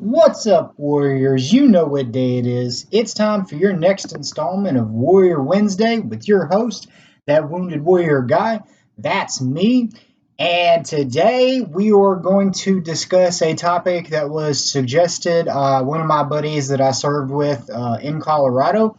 What's up, Warriors? You know what day it is. It's time for your next installment of Warrior Wednesday with your host, that Wounded Warrior guy. That's me. And today we are going to discuss a topic that was suggested. One of my buddies that I served with in Colorado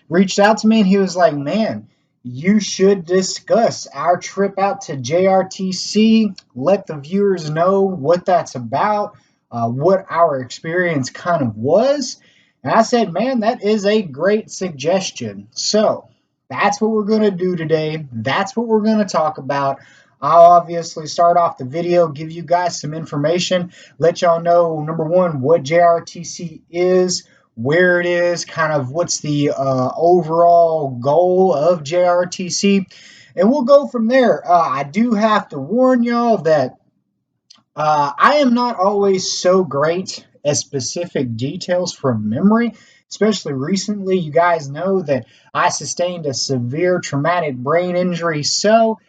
reached out to me and he was like, man, you should discuss our trip out to JRTC. Let the viewers know what that's about, what our experience kind of was. And I said, man, that is a great suggestion. So that's what we're going to do today. That's what we're going to talk about. I'll obviously start off the video, give you guys some information, let y'all know, number one, what JRTC is, where it is, kind of what's the overall goal of JRTC, and we'll go from there. I do have to warn y'all that I am not always so great at specific details from memory, especially recently. You guys know that I sustained a severe traumatic brain injury. So,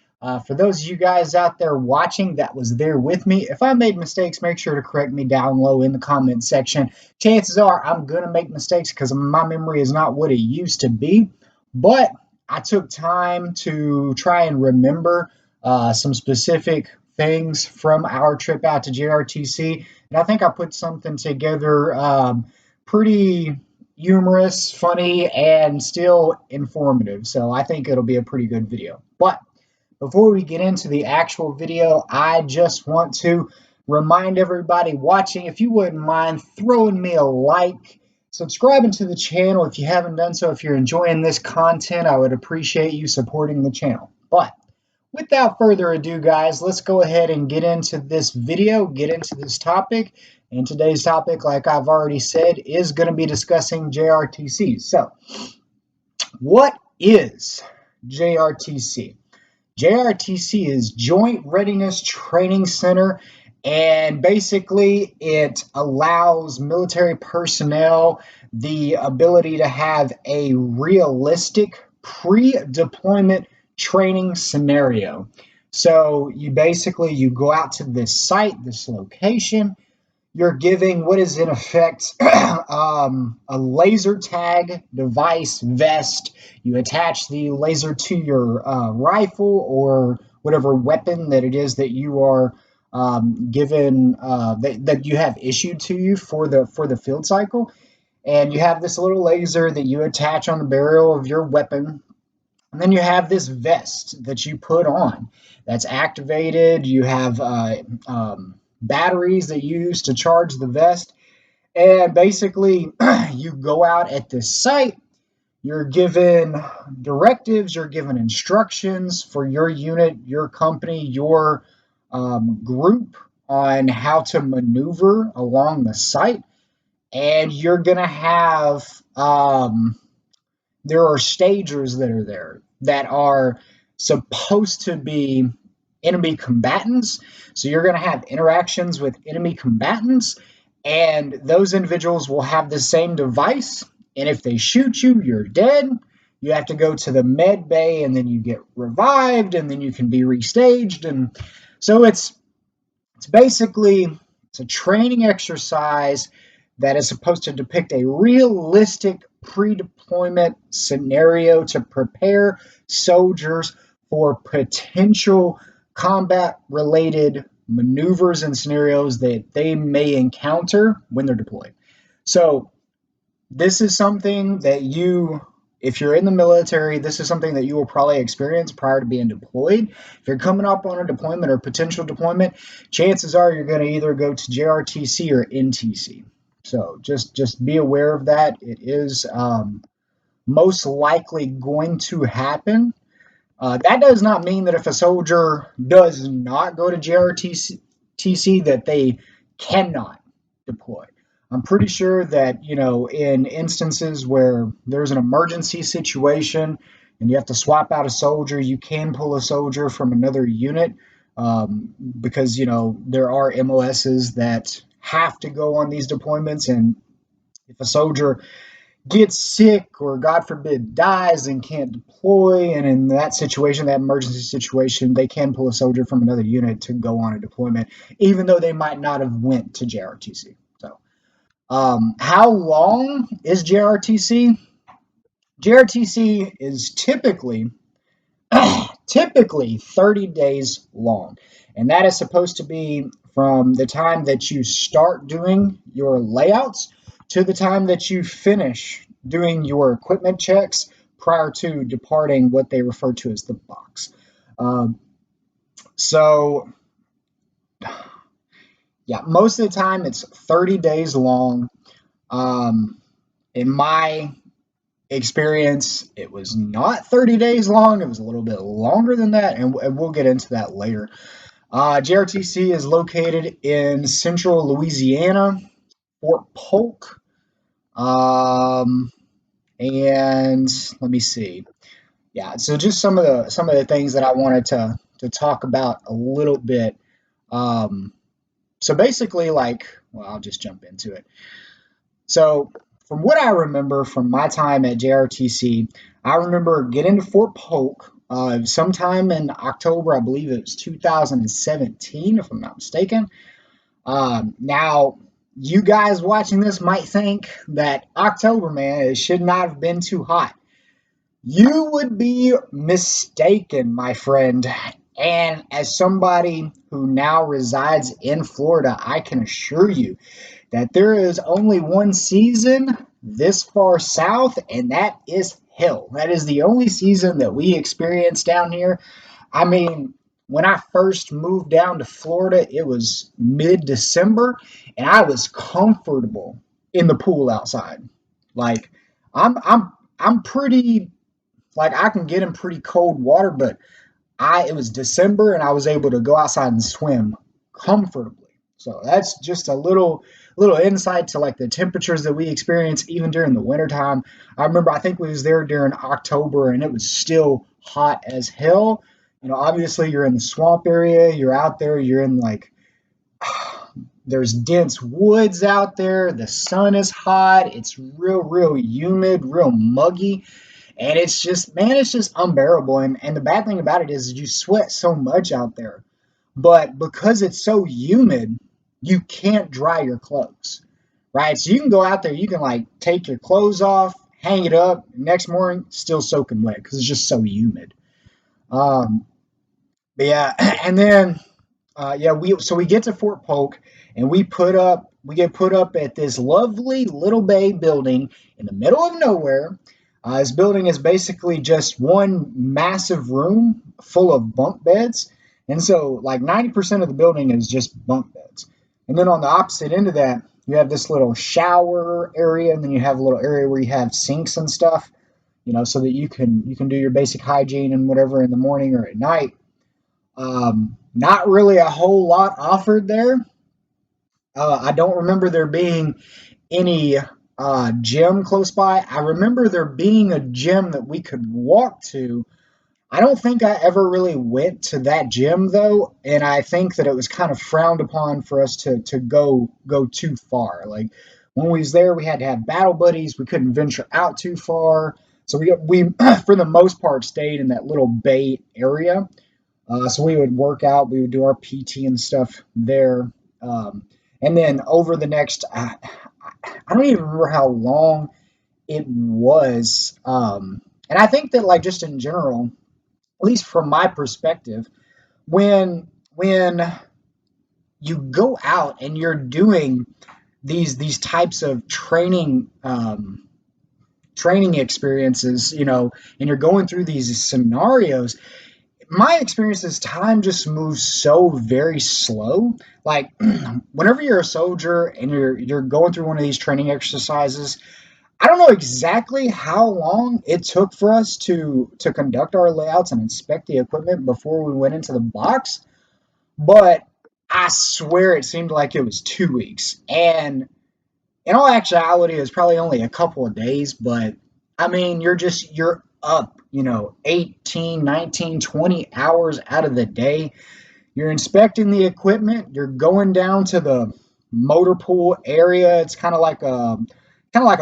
for those of you guys out there watching that was there with me, if I made mistakes, make sure to correct me down low in the comment section. Chances are I'm going to make mistakes because my memory is not what it used to be. But I took time to try and remember some specific things from our trip out to JRTC. And I think I put something together pretty humorous, funny, and still informative. So I think it'll be a pretty good video. But before we get into the actual video, I just want to remind everybody watching, if you wouldn't mind throwing me a like, subscribing to the channel if you haven't done so. If you're enjoying this content, I would appreciate you supporting the channel. But without further ado, guys, let's go ahead and get into this video, get into this topic. And today's topic, like I've already said, is going to be discussing JRTC. So, what is JRTC? JRTC is Joint Readiness Training Center, and basically it allows military personnel the ability to have a realistic pre-deployment training scenario. So you go out to this site, this location. You're giving what is in effect a laser tag device vest. You attach the laser to your rifle or whatever weapon that it is that you are given that you have issued to you for the field cycle, and you have this little laser that you attach on the barrel of your weapon. And then you have this vest that you put on that's activated. You have batteries that you use to charge the vest. And basically, you go out at this site. You're given directives, you're given instructions for your unit, your company, your group on how to maneuver along the site. And you're going to have there are stagers that are there that are supposed to be enemy combatants. So you're going to have interactions with enemy combatants, and those individuals will have the same device. And if they shoot you, you're dead. You have to go to the med bay, and then you get revived, and then you can be restaged. And so it's basically it's a training exercise that is supposed to depict a realistic pre-deployment scenario to prepare soldiers for potential combat-related maneuvers and scenarios that they may encounter when they're deployed. So this is something that if you're in the military, this is something that you will probably experience prior to being deployed. If you're coming up on a deployment or potential deployment, chances are you're going to either go to JRTC or NTC. So just be aware of that. It is most likely going to happen. That does not mean that if a soldier does not go to JRTC that they cannot deploy. I'm pretty sure that, in instances where there's an emergency situation and you have to swap out a soldier, you can pull a soldier from another unit because, there are MOSs that have to go on these deployments. And if a soldier gets sick or, God forbid, dies and can't deploy, and in that situation, that emergency situation, they can pull a soldier from another unit to go on a deployment, even though they might not have went to JRTC. So How long is JRTC? JRTC is typically 30 days long, and that is supposed to be from the time that you start doing your layouts to the time that you finish doing your equipment checks prior to departing what they refer to as the box. Um, so, yeah, most of the time it's 30 days long. Um, in my experience, it was not 30 days long. It was a little bit longer than that, and we'll get into that later. JRTC is located in central Louisiana, Fort Polk. Um, and let me see. Yeah, so just some of the things that I wanted to talk about a little bit. Um, so basically, like, well, I'll just jump into it. So, from what I remember from my time at JRTC, I remember getting to Fort Polk sometime in October, I believe it was 2017, if I'm not mistaken. Now, you guys watching this might think that October, man, it should not have been too hot. You would be mistaken, my friend. And as somebody who now resides in Florida, I can assure you that there is only one season this far south, and that is hell. That is the only season that we experience down here. I mean, when I first moved down to Florida, it was mid-December, and I was comfortable in the pool outside. Like, I'm pretty like I can get in pretty cold water, but I it was December and I was able to go outside and swim comfortably. So that's just a little insight to like the temperatures that we experience even during the wintertime. I remember I think we was there during October and it was still hot as hell. You know, obviously you're in the swamp area, you're out there, you're in like there's dense woods out there, the sun is hot, it's real humid, real muggy, and it's just, man, it's just unbearable. And the bad thing about it is you sweat so much out there. But because it's so humid, you can't dry your clothes, right? So you can go out there, you can like take your clothes off, hang it up, next morning, still soaking wet because it's just so humid. Um, but yeah, and then yeah, we get to Fort Polk and we get put up at this lovely little bay building in the middle of nowhere. This building is basically just one massive room full of bunk beds, and so like 90% of the building is just bunk beds. And then on the opposite end of that, you have this little shower area, and then you have a little area where you have sinks and stuff, you know, so that you can do your basic hygiene and whatever in the morning or at night. Not really a whole lot offered there. I don't remember there being any gym close by. I remember there being a gym that we could walk to. I don't think I ever really went to that gym though, and I think that it was kind of frowned upon for us to go too far. Like when we was there, we had to have battle buddies. We couldn't venture out too far, so we for the most part stayed in that little bay area. So we would work out, we would do our PT and stuff there. Um, and then over the next, I don't even remember how long it was. And I think that, like, just in general, at least from my perspective, when you go out and you're doing these types of training experiences, you know, and you're going through these scenarios, my experience is time just moves so very slow. Like whenever you're a soldier and you're going through one of these training exercises, I don't know exactly how long it took for us to conduct our layouts and inspect the equipment before we went into the box, but I swear it seemed like it was 2 weeks. And in all actuality, it was probably only a couple of days, but I mean, you're up, you know, 18, 19, 20 hours out of the day. You're inspecting the equipment. You're going down to the motor pool area. It's kind of like a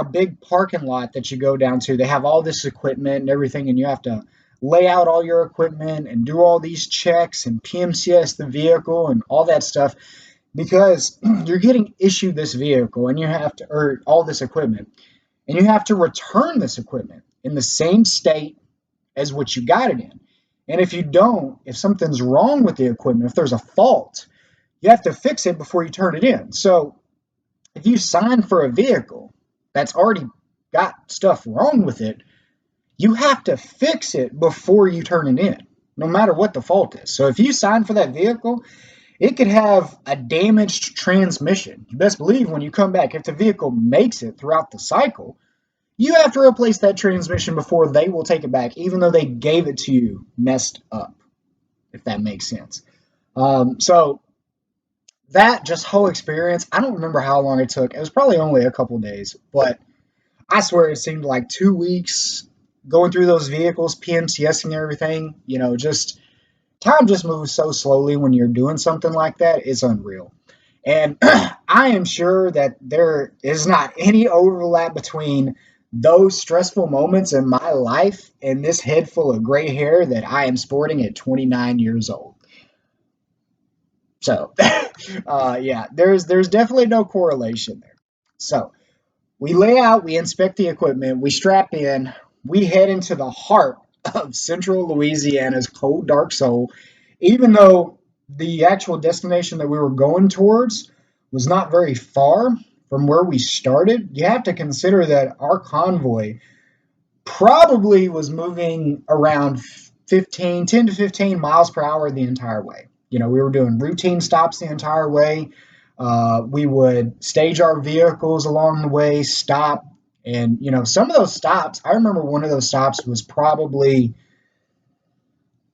big parking lot that you go down to. They have all this equipment and everything, and you have to lay out all your equipment and do all these checks and PMCS the vehicle and all that stuff. because you're getting issued this vehicle and you have to, or all this equipment, and you have to return this equipment in the same state as what you got it in. And if you don't, if something's wrong with the equipment, if there's a fault, you have to fix it before you turn it in. So if you sign for a vehicle that's already got stuff wrong with it, you have to fix it before you turn it in, no matter what the fault is. So if you sign for that vehicle, it could have a damaged transmission. You best believe when you come back, if the vehicle makes it throughout the cycle, you have to replace that transmission before they will take it back, even though they gave it to you messed up, if that makes sense. So that just whole experience, I don't remember how long it took. It was probably only a couple days, but I swear it seemed like 2 weeks going through those vehicles, PMCSing everything. Just time just moves so slowly when you're doing something like that. It's unreal. And I am sure that there is not any overlap between those stressful moments in my life and this head full of gray hair that I am sporting at 29 years old. So, yeah, there's definitely no correlation there. So, we lay out, we inspect the equipment, we strap in, we head into the heart of central Louisiana's cold, dark soul, even though the actual destination that we were going towards was not very far from where we started. You have to consider that our convoy probably was moving around 10 to 15 miles per hour the entire way. We were doing routine stops the entire way. We would stage our vehicles along the way, stop. And, some of those stops, I remember one of those stops was probably,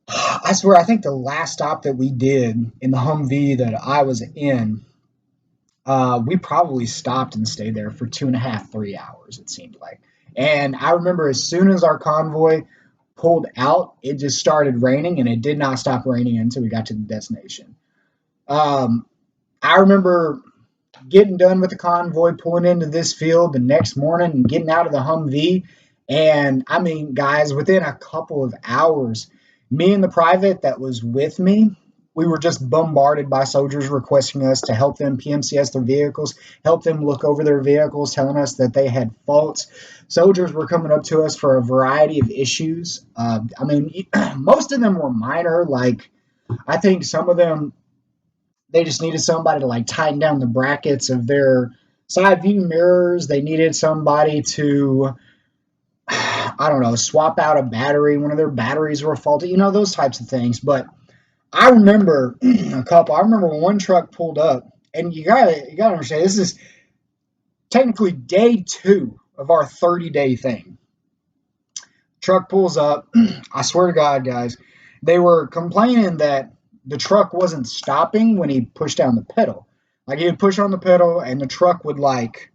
I swear, I think the last stop that we did in the Humvee that I was in, we probably stopped and stayed there for 2.5, 3 hours, it seemed like. And I remember as soon as our convoy pulled out, it just started raining, and it did not stop raining until we got to the destination. I remember getting done with the convoy, pulling into this field the next morning and getting out of the Humvee. And I mean, guys, within a couple of hours, me and the private that was with me, we were just bombarded by soldiers requesting us to help them PMCS their vehicles, help them look over their vehicles, telling us that they had faults. Soldiers were coming up to us for a variety of issues. I mean, most of them were minor. Like, I think some of them, they just needed somebody to like tighten down the brackets of their side view mirrors. They needed somebody to, I don't know, swap out a battery. One of their batteries were faulty, those types of things. But I remember a couple. I remember when one truck pulled up, and you gotta understand, this is technically day 2 of our 30-day thing. Truck pulls up. I swear to God, guys, they were complaining that the truck wasn't stopping when he pushed down the pedal. Like, he would push on the pedal and the truck would like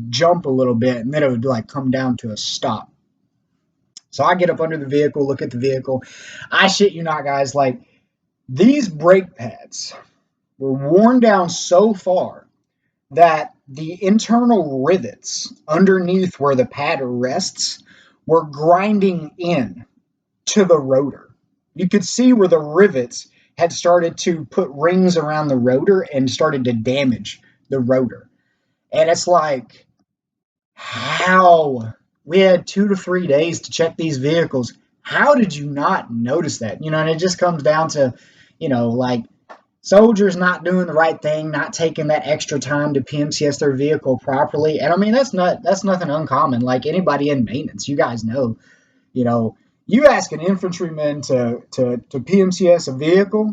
jump a little bit, and then it would like come down to a stop. So I get up under the vehicle, look at the vehicle. I shit you not, guys, like, these brake pads were worn down so far that the internal rivets underneath where the pad rests were grinding in to the rotor. You could see where the rivets had started to put rings around the rotor and started to damage the rotor. And it's like, how? We had 2 to 3 days to check these vehicles. How did you not notice that? And it just comes down to, like, soldiers not doing the right thing, not taking that extra time to PMCS their vehicle properly. And I mean, that's nothing uncommon. Like, anybody in maintenance, you guys know, you ask an infantryman to PMCS a vehicle,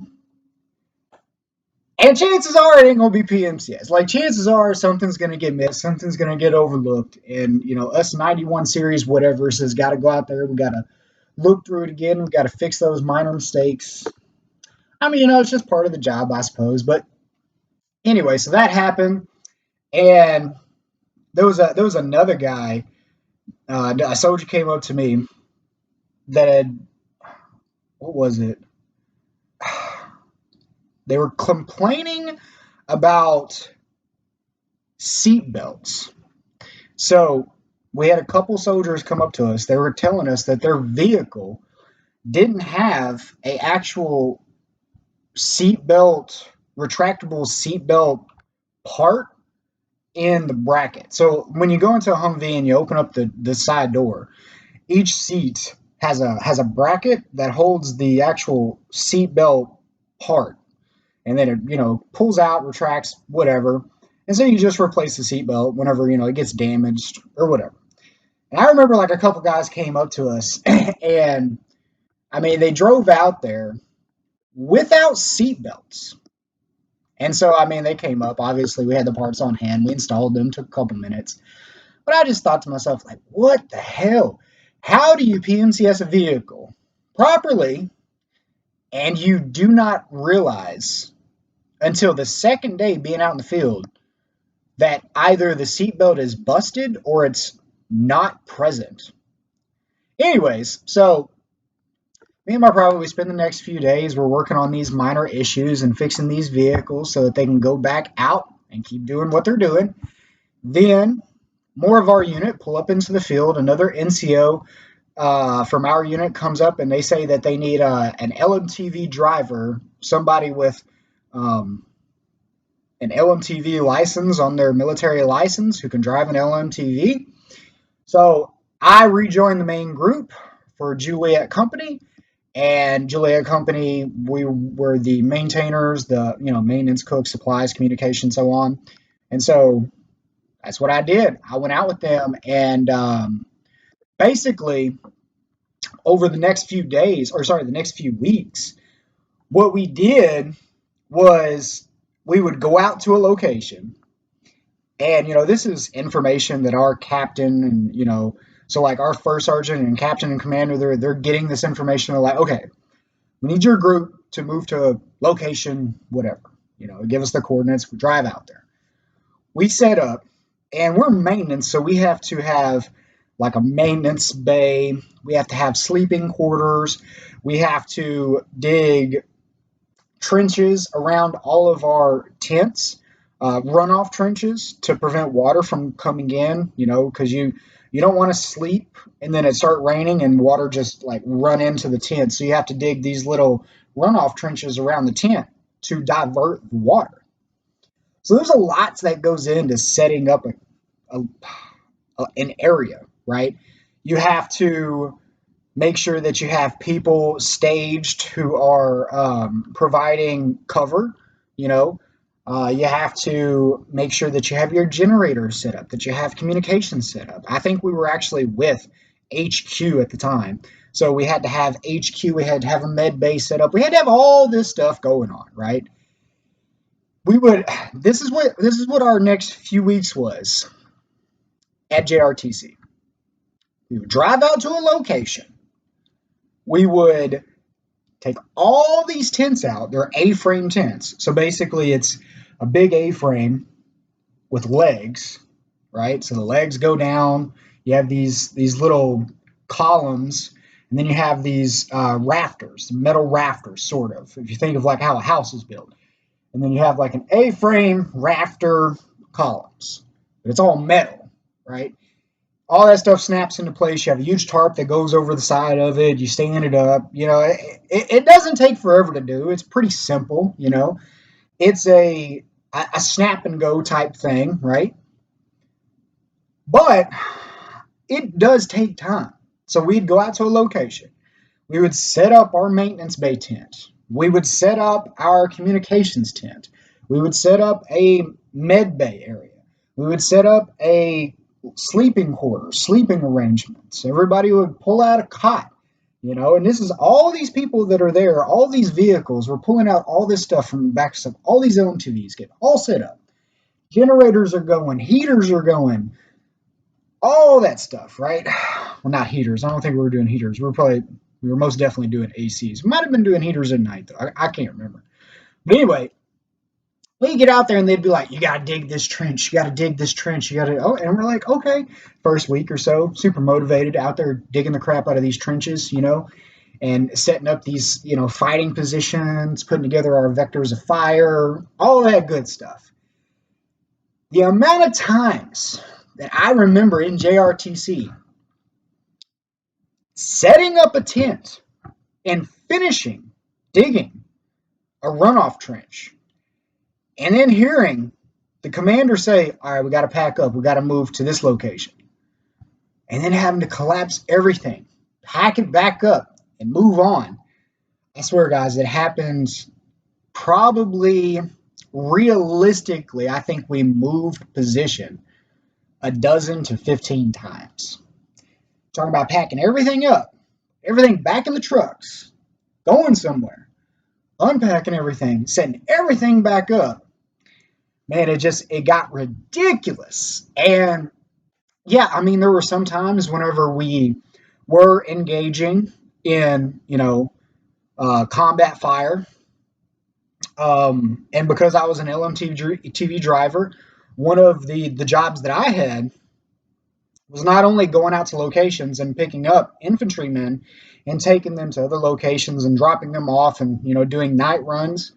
and chances are it ain't gonna be PMCS. Like, chances are something's gonna get missed, something's gonna get overlooked, and us 91 series whatever says got to go out there, we gotta look through it again, we gotta fix those minor mistakes. I mean, it's just part of the job, I suppose. But anyway, so that happened, and there was another guy, a soldier came up to me that had, what was it? They were complaining about seat belts. So we had a couple soldiers come up to us. They were telling us that their vehicle didn't have a actual seat belt retractable seatbelt part in the bracket. So when you go into a Humvee and you open up the side door, each seat has a bracket that holds the actual seatbelt part, and then it pulls out, retracts, whatever, and so you just replace the seatbelt whenever it gets damaged or whatever. And I remember like a couple guys came up to us, and I mean they drove out there without seatbelts. And so, I mean, they came up. Obviously, we had the parts on hand. We installed them. Took a couple minutes. But I just thought to myself, like, what the hell? How do you PMCS a vehicle properly and you do not realize until the second day being out in the field that either the seatbelt is busted or it's not present? Anyways, so me and my private, we spend the next few days, we're working on these minor issues and fixing these vehicles so that they can go back out and keep doing what they're doing. Then more of our unit pull up into the field. Another NCO from our unit comes up and they say that they need an LMTV driver, somebody with an LMTV license on their military license who can drive an LMTV. So I rejoined the main group for Juliet Company. And Juliet Company, we were the maintainers, the maintenance, cook, supplies, communication, so on. And so that's what I did. I went out with them, and basically over the next few days, or sorry, the next few weeks, what we did was we would go out to a location, and this is information that our captain and so like our first sergeant and captain and commander, they're getting this information. They're like, okay, we need your group to move to location, whatever. Give us the coordinates. We drive out there. We set up, and we're maintenance, so we have to have like a maintenance bay. We have to have sleeping quarters. We have to dig trenches around all of our tents, runoff trenches to prevent water from coming in, because you don't want to sleep and then it start raining and water just like run into the tent. So you have to dig these little runoff trenches around the tent to divert the water. So there's a lot that goes into setting up an area, right? You have to make sure that you have people staged who are providing cover. You have to make sure that you have your generator set up, that you have communication set up. I think we were actually with HQ at the time. So we had to have HQ, we had to have a med bay set up. We had to have all this stuff going on, right? This is what our next few weeks was at JRTC. We would drive out to a location. We would take all these tents out. They're A-frame tents. So basically it's a big A-frame with legs, right? So the legs go down. You have these little columns, and then you have these rafters, metal rafters, sort of, if you think of like how a house is built. And then you have like an A-frame rafter columns, but it's all metal, right? All that stuff snaps into place. You have a huge tarp that goes over the side of it. You stand it up. It doesn't take forever to do. It's pretty simple. It's a snap and go type thing, right? But it does take time. So we'd go out to a location. We would set up our maintenance bay tent. We would set up our communications tent. We would set up a med bay area. We would set up a sleeping quarters, sleeping arrangements. Everybody would pull out a cot, and this is all these people that are there, all these vehicles, we're pulling out all this stuff from the back of all these LMTVs, get all set up. Generators are going, heaters are going, all that stuff, right? Well, not heaters. I don't think we were doing heaters. We were most definitely doing ACs. We might have been doing heaters at night, though. I can't remember. But anyway, we get out there and they'd be like, you got to dig this trench. You got to dig this trench. And we're like, okay. First week or so, super motivated out there digging the crap out of these trenches, and setting up these, fighting positions, putting together our vectors of fire, all that good stuff. The amount of times that I remember in JRTC setting up a tent and finishing digging a runoff trench And then hearing the commander say, all right, we got to pack up, we got to move to this location. And then having to collapse everything, pack it back up, and move on. I swear, guys, it happens probably realistically. I think we moved position a dozen to 15 times. Talking about packing everything up, everything back in the trucks, going somewhere, unpacking everything, setting everything back up. Man, it got ridiculous. And yeah, I mean, there were some times whenever we were engaging in, combat fire. And because I was an LMTV driver, one of the jobs that I had was not only going out to locations and picking up infantrymen and taking them to other locations and dropping them off and, doing night runs,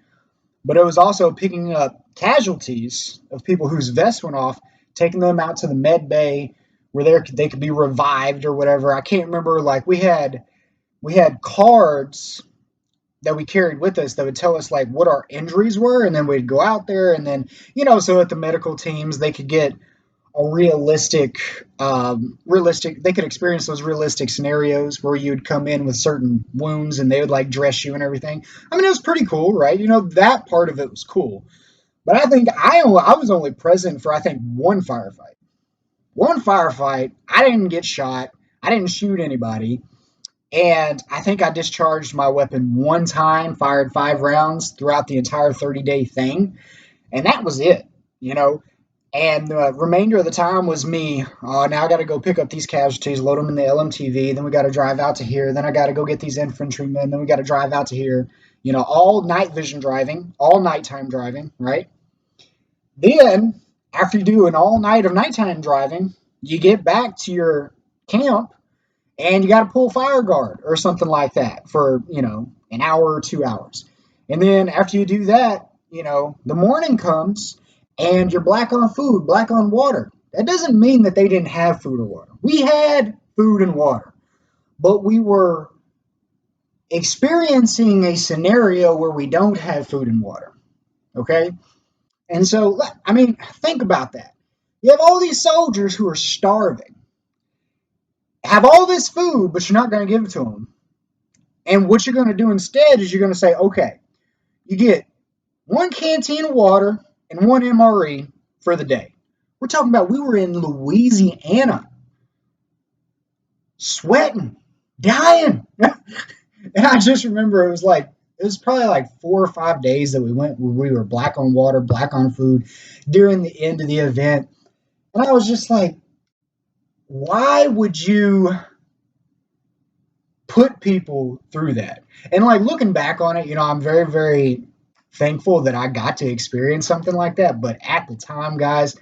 but it was also picking up casualties of people whose vests went off, taking them out to the med bay where they could be revived or whatever. I can't remember. Like we had cards that we carried with us that would tell us like what our injuries were, and then we'd go out there and then so that the medical teams they could get a realistic they could experience those realistic scenarios where you'd come in with certain wounds and they would like dress you and everything. I mean, it was pretty cool, right? That part of it was cool. But I think I was only present for I think one firefight. I didn't get shot, I didn't shoot anybody, and I think I discharged my weapon one time, fired 5 rounds throughout the entire 30-day thing, and that was it. And the remainder of the time was me. Now I got to go pick up these casualties, load them in the LMTV. Then we got to drive out to here. Then I got to go get these infantrymen. Then we got to drive out to here. All night vision driving, all nighttime driving, right? Then, after you do an all night of nighttime driving, you get back to your camp and you got to pull fire guard or something like that for, an hour or 2 hours. And then after you do that, the morning comes and you're black on food, black on water. That doesn't mean that they didn't have food or water. We had food and water, but we were experiencing a scenario where we don't have food and water. Okay? And so, I mean, think about that. You have all these soldiers who are starving, have all this food, but you're not going to give it to them. And what you're going to do instead is you're going to say, okay, you get one canteen of water and one MRE for the day. We're talking about we were in Louisiana, sweating, dying. And I just remember it was probably like 4 or 5 days that we went where we were black on water, black on food during the end of the event. And I was just like, why would you put people through that? And like looking back on it, I'm very, very thankful that I got to experience something like that. But at the time, guys,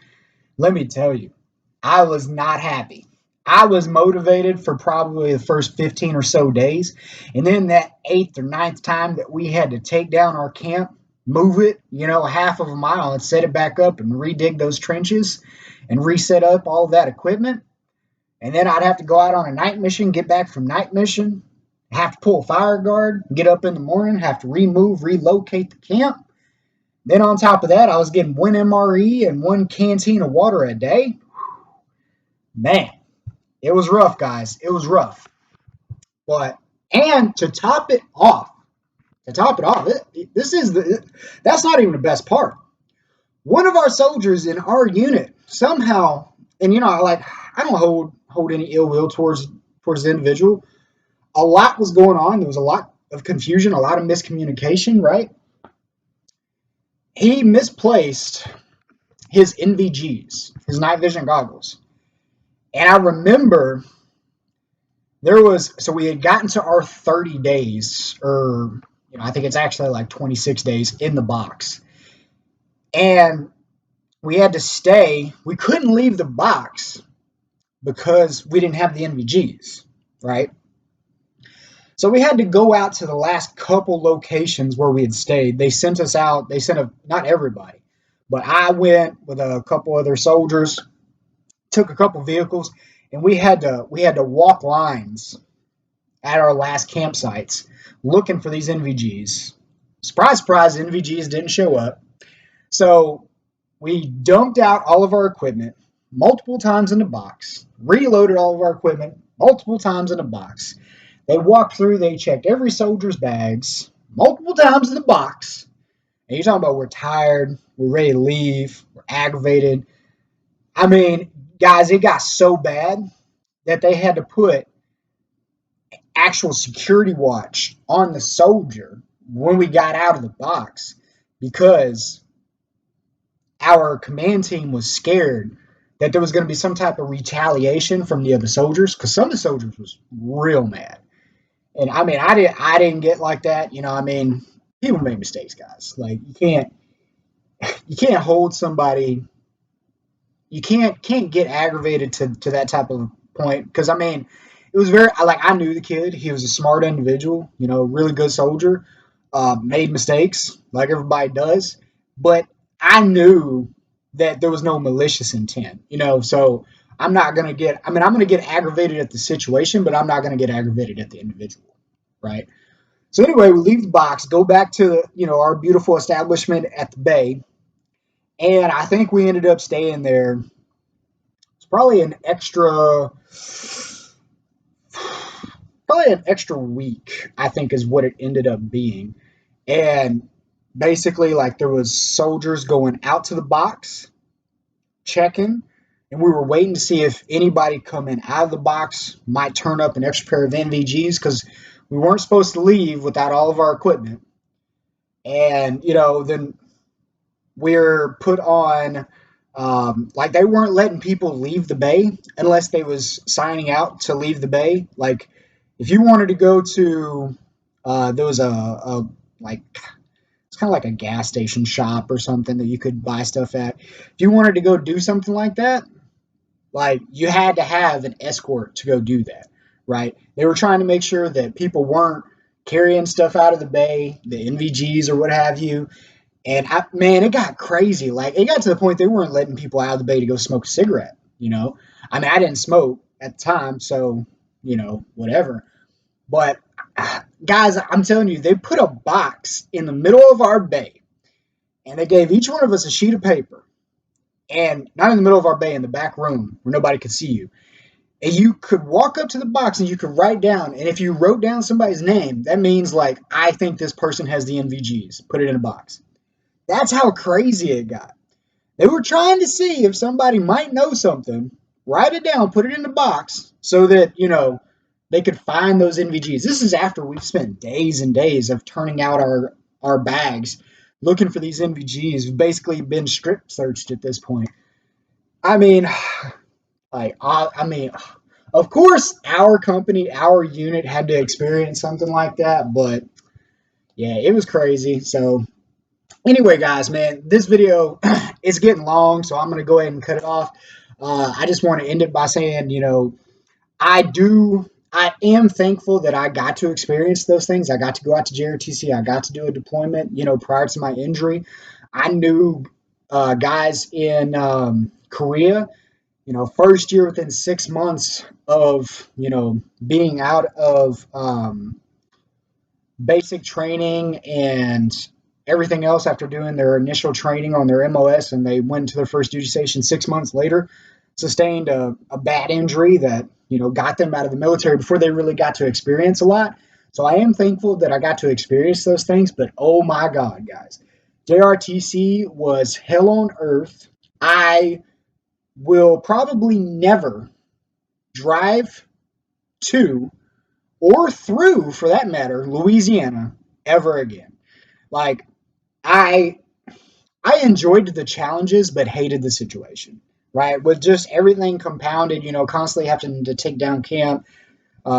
let me tell you, I was not happy. I was motivated for probably the first 15 or so days. And then that 8th or 9th time that we had to take down our camp, move it, half of a mile and set it back up and redig those trenches and reset up all of that equipment. And then I'd have to go out on a night mission, get back from night mission, have to pull fire guard, get up in the morning, have to relocate the camp. Then on top of that, I was getting one MRE and one canteen of water a day. Man, it was rough, guys. It was rough. And to top it off, that's not even the best part. One of our soldiers in our unit somehow, and I don't hold any ill will towards the individual. A lot was going on. There was a lot of confusion, a lot of miscommunication, right? He misplaced his NVGs, his night vision goggles. And I remember so we had gotten to our 30 days, or, I think it's actually like 26 days in the box. And we had to stay. We couldn't leave the box because we didn't have the NVGs, right? So we had to go out to the last couple locations where we had stayed. They sent us out. They sent not everybody, but I went with a couple other soldiers, took a couple vehicles, and we had to walk lines at our last campsites looking for these NVGs. Surprise, surprise, NVGs didn't show up. So we dumped out all of our equipment multiple times in the box, reloaded all of our equipment multiple times in the box. They walked through, they checked every soldier's bags multiple times in the box. And you're talking about we're tired, we're ready to leave, we're aggravated. I mean, guys, it got so bad that they had to put actual security watch on the soldier when we got out of the box because our command team was scared that there was going to be some type of retaliation from the other soldiers because some of the soldiers was real mad. And I mean, I didn't get like that. I mean, people make mistakes, guys. Like you can't hold somebody. You can't get aggravated to that type of point because I mean, it was very like I knew the kid. He was a smart individual. Really good soldier. Made mistakes like everybody does, but I knew that there was no malicious intent. So I'm not gonna get. I mean, I'm gonna get aggravated at the situation, but I'm not gonna get aggravated at the individual, right? So anyway, we leave the box, go back to our beautiful establishment at the bay, and I think we ended up staying there. It's probably an extra week. I think is what it ended up being, and basically like there was soldiers going out to the box checking, and we were waiting to see if anybody coming out of the box might turn up an extra pair of NVGs because we weren't supposed to leave without all of our equipment. And then we're put on like they weren't letting people leave the bay unless they was signing out to leave the bay. Like if you wanted to go to there was a like it's kind of like a gas station shop or something that you could buy stuff at. If you wanted to go do something like that, like you had to have an escort to go do that, right? They were trying to make sure that people weren't carrying stuff out of the bay, the NVGs or what have you. And man, it got crazy. Like it got to the point they weren't letting people out of the bay to go smoke a cigarette. I mean, I didn't smoke at the time, so whatever. But guys, I'm telling you, they put a box in the middle of our bay, and they gave each one of us a sheet of paper, and not in the middle of our bay, in the back room where nobody could see you. And you could walk up to the box and you could write down. And if you wrote down somebody's name, that means like I think this person has the NVGs. Put it in a box. That's how crazy it got. They were trying to see if somebody might know something, write it down, put it in the box so that, they could find those NVGs. This is after we've spent days and days of turning out our bags, looking for these NVGs. We've basically been strip searched at this point. I mean, I mean, of course, our company, our unit had to experience something like that, but yeah, it was crazy. So anyway, guys, man, this video is getting long, so I'm going to go ahead and cut it off. I just want to end it by saying, I am thankful that I got to experience those things. I got to go out to JRTC. I got to do a deployment, prior to my injury. I knew guys in Korea, first year within 6 months of, being out of basic training and everything else after doing their initial training on their MOS, and they went to their first duty station 6 months later, sustained a bad injury that got them out of the military before they really got to experience a lot. So I am thankful that I got to experience those things. But oh my God, guys, JRTC was hell on earth. I will probably never drive to or through, for that matter, Louisiana ever again. Like I I enjoyed the challenges, but hated the situation. Right, with just everything compounded, constantly having to take down camp,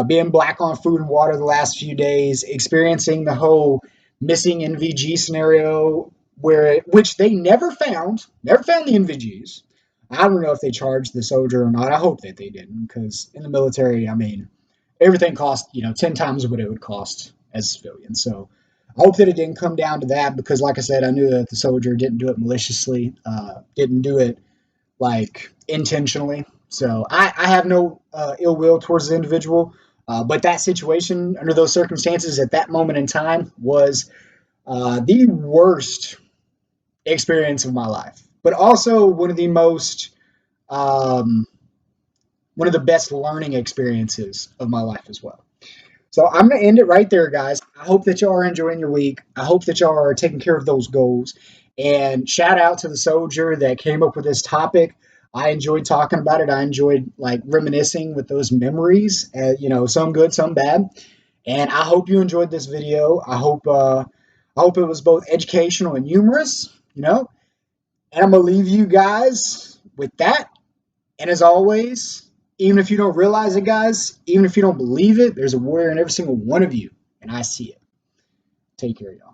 being black on food and water the last few days, experiencing the whole missing NVG scenario, which they never found the NVGs. I don't know if they charged the soldier or not. I hope that they didn't, because in the military, I mean, everything cost 10 times what it would cost as a civilian. So I hope that it didn't come down to that, because like I said, I knew that the soldier didn't do it maliciously, didn't do it like intentionally. So I have no ill will towards the individual, but that situation under those circumstances at that moment in time was the worst experience of my life, but also one of the most um, one of the best learning experiences of my life as well. So I'm going to end it right there, guys. I hope that y'all are enjoying your week. I hope that y'all are taking care of those goals. And shout out to the soldier that came up with this topic. I enjoyed talking about it. I enjoyed like reminiscing with those memories. Some good, some bad. And I hope you enjoyed this video. I hope it was both educational and humorous. And I'm gonna leave you guys with that. And as always, even if you don't realize it, guys, even if you don't believe it, there's a warrior in every single one of you. And I see it. Take care, y'all.